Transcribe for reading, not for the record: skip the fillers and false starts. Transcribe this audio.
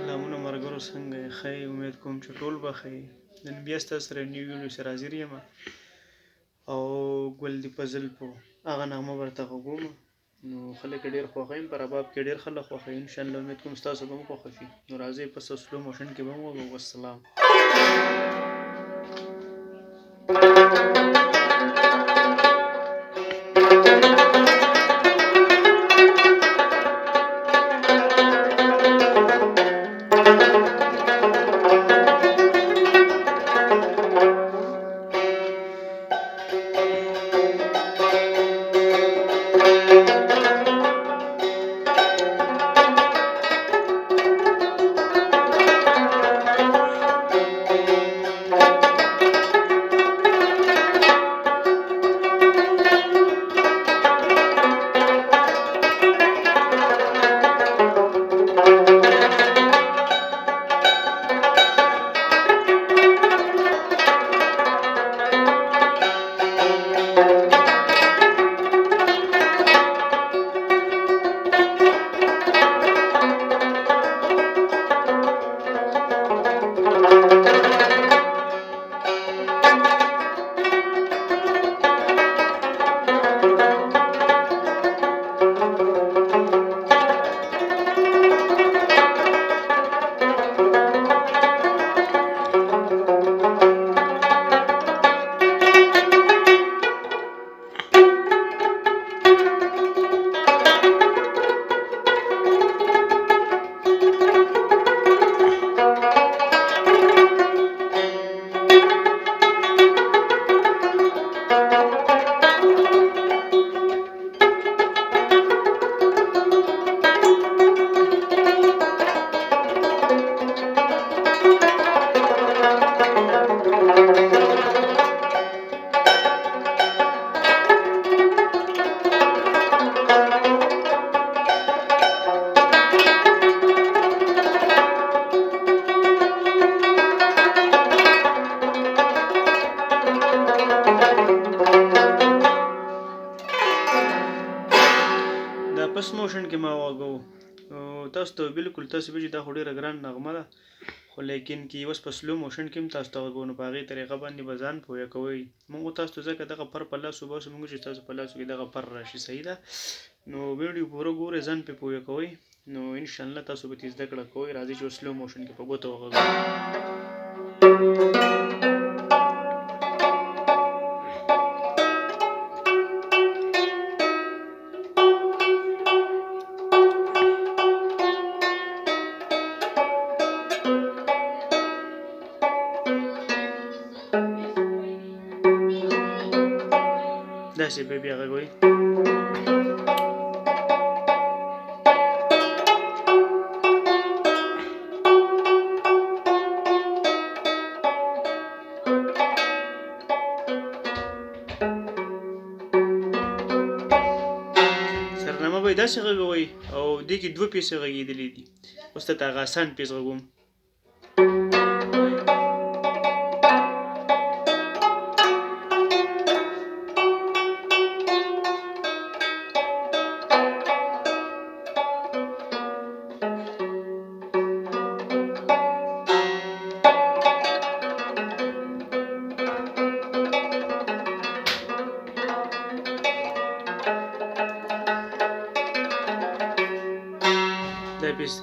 سلامونه ملګرو، څنګه یې؟ ښه یې؟ امید کوم چې ټول به ښه یې. نن بیا ستاسو سره نیو ویډیو سره حاضر یم او ګل دې په زلفو هغه نغمه ورته غږوم. نو خلک یې ډېر خوښوي، په رباب کې ډېر خلک خوښوي. انشاءالله امید کوم ستاسو به هم خوښوي. نو راځئ په سلو موشن کې به هم وغږوو. والسلام. دا په موشن کې ما وغږوو. تاسو ته بالکل تاسو به چې دا خو ډېره ګران نغمه ده، خو لیکن کې اوس په سلو موشن کې هم تاسو ته وغږوو. نو په هغې طریقه باندې به ځان پوهه کوئ. موږ تاسو ته ځکه دغه پر په لاس وباسو، موږ چې تاسو په لاسو کې دغه پر راشي. صحیح ده؟ نو ویډیو پوره ګورئ، ځان پې پوهه کوئ. نو انشاءالله تاسو به ترې زده کړه کوئ. راځئ چې اوس سلو موشن کې په ګوته وغږوو. داسې به بیا غږوئ. سرنامه به یې داسې غږوئ او دې کې دوه پیسې غږېدلې دي. اوس ته هغه اسان پیس غږوم. دا پیس